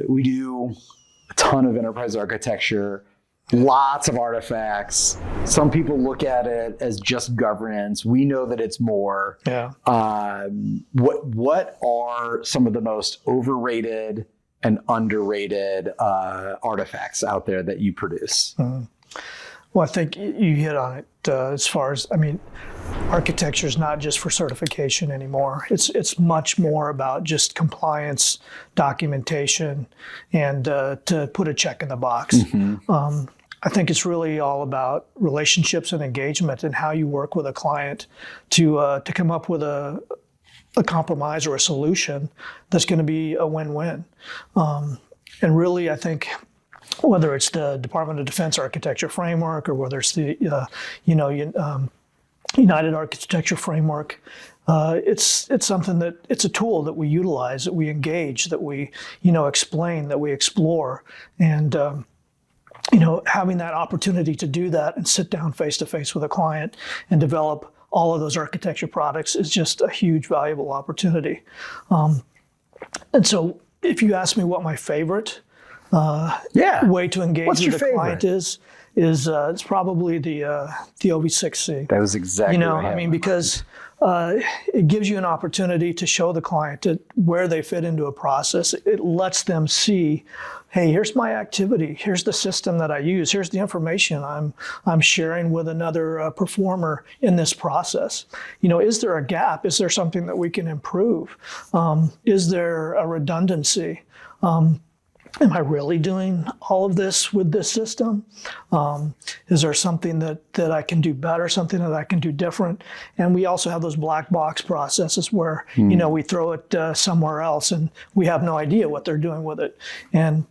We do a ton of enterprise architecture, lots of artifacts. Some people look at it as just governance. We know that it's more. Yeah. What are some of the most overrated and underrated artifacts out there that you produce? Well, I think you hit on it as far as, architecture is not just for certification anymore. It's much more about just compliance, documentation, and to put a check in the box. I think it's really all about relationships and engagement and how you work with a client to come up with a compromise or a solution that's going to be a win-win. And really, I think whether it's the Department of Defense Architecture Framework or whether it's the United Architecture Framework, it's something that it's a tool that we utilize, that we engage, that we explain, that we explore, and having that opportunity to do that and sit down face to face with a client and develop all of those architecture products is just a huge valuable opportunity. And so, if you ask me what my favorite way to engage with a client is it's probably the OV-6c. That was exactly because it gives you an opportunity to show the client where they fit into a process. It lets them see, hey, here's my activity. Here's the system that I use. Here's the information I'm sharing with another performer in this process. Is there a gap? Is there something that we can improve? Is there a redundancy? Am I really doing all of this with this system? Is there something that I can do better, something that I can do different? And we also have those black box processes where, we throw it somewhere else and we have no idea what they're doing with it. And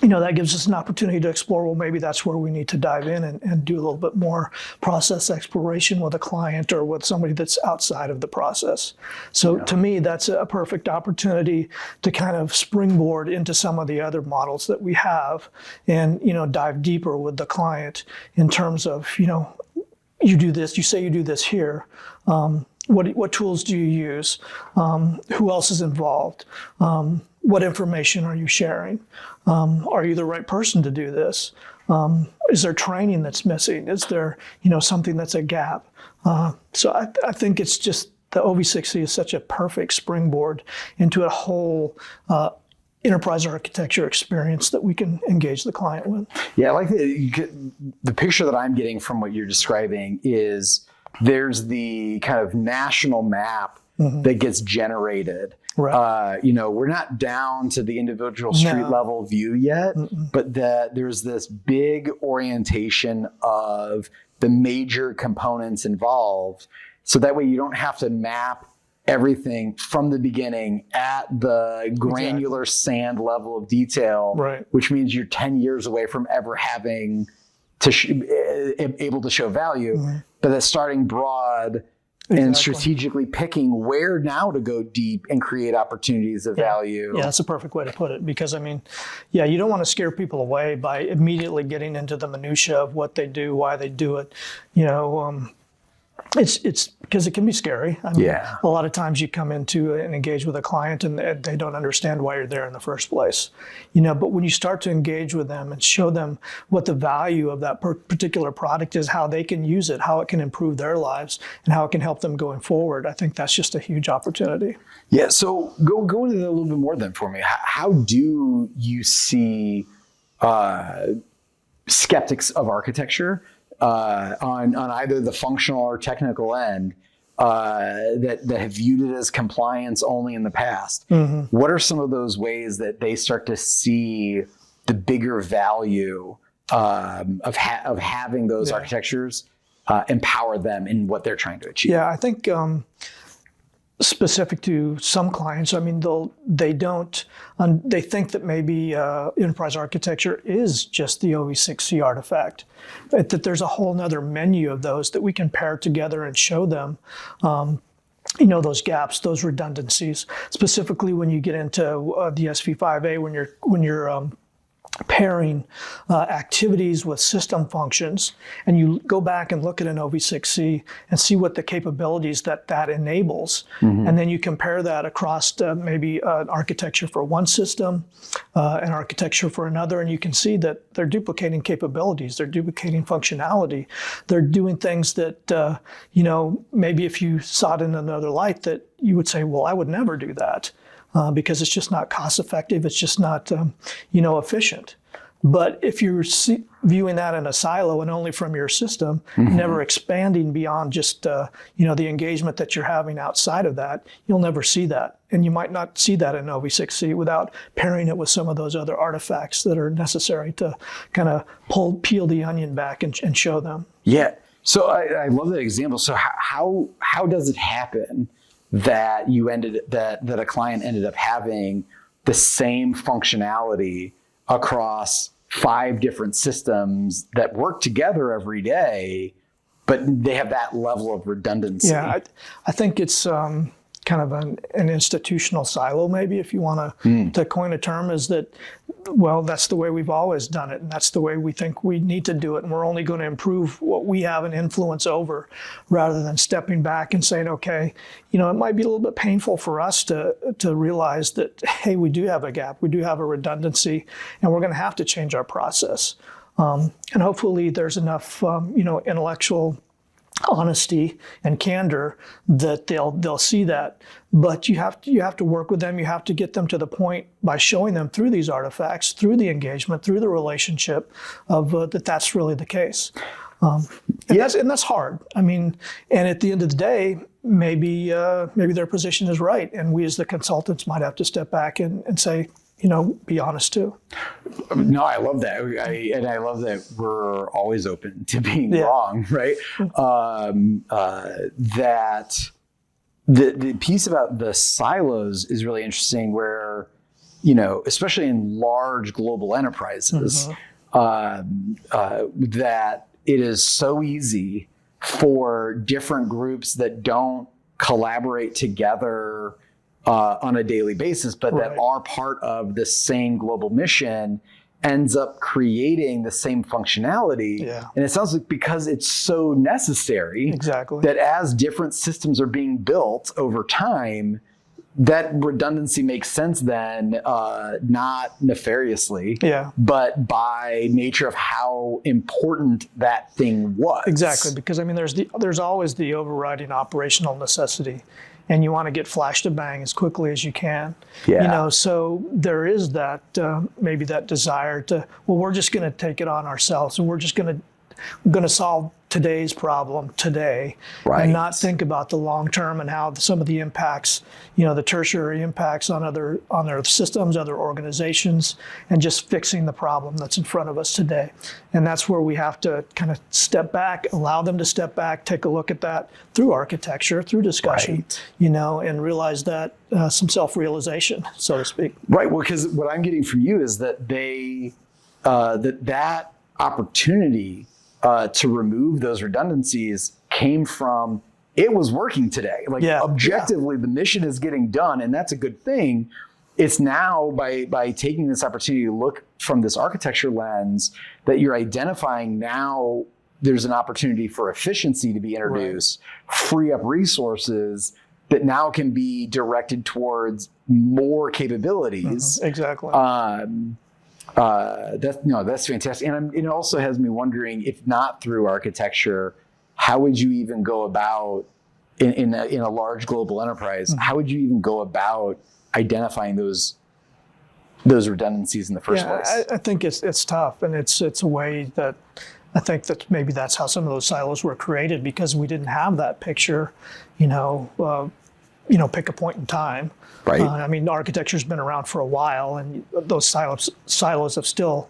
that gives us an opportunity to explore, well, maybe that's where we need to dive in and do a little bit more process exploration with a client or with somebody that's outside of the process. So to me, that's a perfect opportunity to kind of springboard into some of the other models that we have and, dive deeper with the client in terms of, you do this, you say you do this here. What tools do you use? Who else is involved? What information are you sharing? Are you the right person to do this? Is there training that's missing? Is there, something that's a gap? So I think it's just the OV-6c is such a perfect springboard into a whole enterprise architecture experience that we can engage the client with. Yeah, I like the picture that I'm getting from what you're describing is there's the kind of national map that gets generated. Right. We're not down to the individual street level view yet, but there's this big orientation of the major components involved. So that way you don't have to map everything from the beginning at the granular sand level of detail, which means you're 10 years away from ever having to able to show value, but that's starting broad and strategically picking where now to go deep and create opportunities of value. Yeah, that's a perfect way to put it because, you don't want to scare people away by immediately getting into the minutia of what they do, why they do it. It's because it can be scary. A lot of times you come into and engage with a client and they don't understand why you're there in the first place. But when you start to engage with them and show them what the value of that particular product is, how they can use it, how it can improve their lives, and how it can help them going forward, I think that's just a huge opportunity. Yeah, so go into that a little bit more then for me. How do you see skeptics of architecture on either the functional or technical end that have viewed it as compliance only in the past? What are some of those ways that they start to see the bigger value of having those architectures empower them in what they're trying to achieve? Yeah, I think specific to some clients, they think that maybe enterprise architecture is just the OV-6c artifact, but that there's a whole nother menu of those that we can pair together and show them, those gaps, those redundancies, specifically when you get into the SV5A, when you're pairing activities with system functions, and you go back and look at an OV-6c and see what the capabilities that enables, and then you compare that across maybe an architecture for one system, an architecture for another, and you can see that they're duplicating capabilities, they're duplicating functionality, they're doing things that maybe if you saw it in another light that you would say, well, I would never do that. Because it's just not cost effective, it's just not efficient. But if you're viewing that in a silo and only from your system, never expanding beyond just the engagement that you're having outside of that, you'll never see that. And you might not see that in OV-6c without pairing it with some of those other artifacts that are necessary to kind of peel the onion back and show them. Yeah. So I love that example. So how does it happen that that a client ended up having the same functionality across 5 different systems that work together every day, but they have that level of redundancy? Yeah, I think it's kind of an institutional silo, maybe, if you want to coin a term, is that, well, that's the way we've always done it, and that's the way we think we need to do it, and we're only going to improve what we have an influence over, rather than stepping back and saying, okay, it might be a little bit painful for us to realize that, hey, we do have a gap, we do have a redundancy, and we're going to have to change our process. And hopefully there's enough, intellectual honesty and candor that they'll see that. But you have to work with them. You have to get them to the point by showing them through these artifacts, through the engagement, through the relationship of that's really the case. And that's hard. I mean, and at the end of the day, maybe their position is right, and we as the consultants might have to step back and say, be honest too. No, I love that. I love that we're always open to being wrong, right? That the piece about the silos is really interesting where, especially in large global enterprises, that it is so easy for different groups that don't collaborate together on a daily basis, but that are part of the same global mission, ends up creating the same functionality. Yeah. And it sounds like because it's so necessary, that as different systems are being built over time, that redundancy makes sense then, not nefariously, but by nature of how important that thing was. Exactly, because I mean, there's always the overriding operational necessity, and you want to get flash to bang as quickly as you can. Yeah. So there is that maybe that desire to, well, we're just going to take it on ourselves, and we're going to solve today's problem today, and not think about the long term and how some of the impacts, the tertiary impacts on other systems, other organizations, and just fixing the problem that's in front of us today. And that's where we have to kind of step back, allow them to step back, take a look at that through architecture, through discussion, and realize that some self-realization, so to speak. Right. Well, because what I'm getting from you is that that opportunity to remove those redundancies came from, it was working today. Objectively, the mission is getting done, and that's a good thing. It's now by taking this opportunity to look from this architecture lens that you're identifying now there's an opportunity for efficiency to be introduced, free up resources that now can be directed towards more capabilities. Exactly. That's fantastic. And it also has me wondering, if not through architecture, how would you even go about, in a large global enterprise, how would you even go about identifying those redundancies in the first place? I think it's tough, and it's a way that I think that maybe that's how some of those silos were created, because we didn't have that picture, pick a point in time. Right. I mean, architecture's been around for a while, and those silos have still,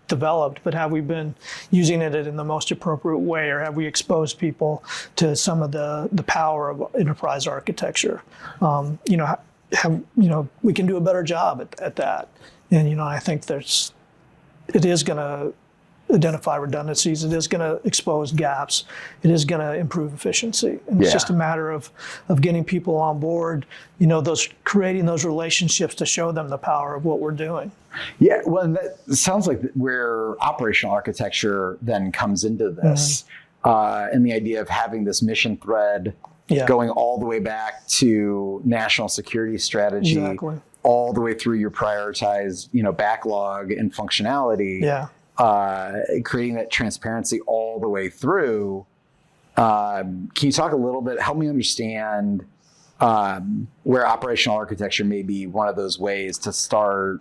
developed. But have we been using it in the most appropriate way, or have we exposed people to some of the power of enterprise architecture? We can do a better job at that. And I think it's identify redundancies. It is going to expose gaps. It is going to improve efficiency. And it's just a matter of getting people on board, creating those relationships to show them the power of what we're doing. Yeah, well, that sounds like where operational architecture then comes into this, and the idea of having this mission thread going all the way back to national security strategy, all the way through your prioritized, backlog and functionality. Creating that transparency all the way through. Can you talk a little bit, help me understand where operational architecture may be one of those ways to start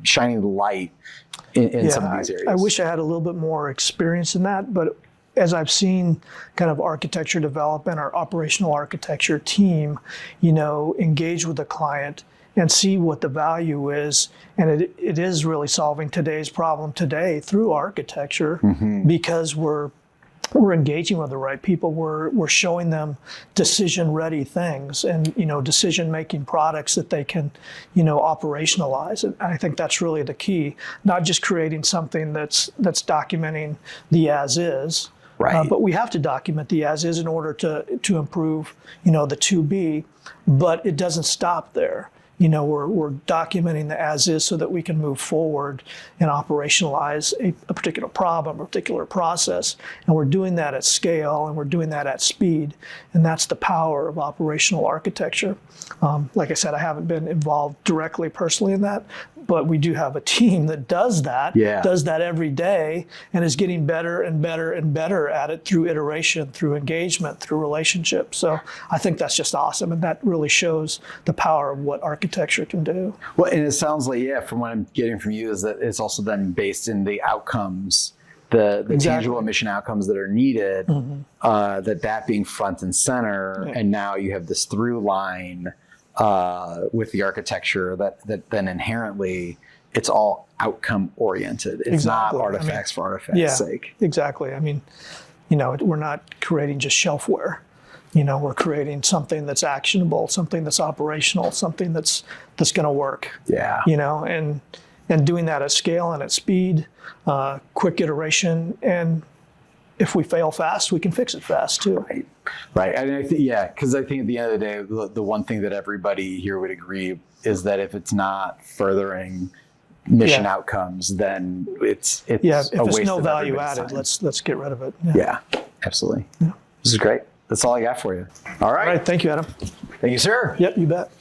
shining the light in some of these areas? I wish I had a little bit more experience in that, but as I've seen kind of architecture development, our operational architecture team, engage with the client and see what the value is. And it is really solving today's problem today through architecture, because we're engaging with the right people. We're showing them decision-ready things and, decision-making products that they can, operationalize. And I think that's really the key, not just creating something that's documenting the as-is, but we have to document the as-is in order to improve, the to-be, but it doesn't stop there. We're documenting the as-is so that we can move forward and operationalize a particular problem, a particular process. And we're doing that at scale, and we're doing that at speed. And that's the power of operational architecture. Like I said, I haven't been involved directly personally in that, but we do have a team that does that every day, and is getting better and better and better at it through iteration, through engagement, through relationships. So I think that's just awesome. And that really shows the power of what architecture can do. Well, and it sounds like, from what I'm getting from you, is that it's also then based in the outcomes, the tangible mission outcomes that are needed, that being front and center. And now you have this through line with the archecture that then inherently it's all outcome oriented. It's not artifacts for artifacts' sake. Exactly. I mean, we're not creating just shelfware. We're creating something that's actionable, something that's operational, something that's going to work. And doing that at scale and at speed, quick iteration, and if we fail fast, we can fix it fast too. Right. And I think, because I think at the end of the day, the one thing that everybody here would agree is that if it's not furthering mission outcomes, then it's if a waste there's no of value everybody's added, time. let's get rid of it. Yeah, absolutely. This is great. That's all I got for you. All right. All right. Thank you, Adam. Thank you, sir. Yep, you bet.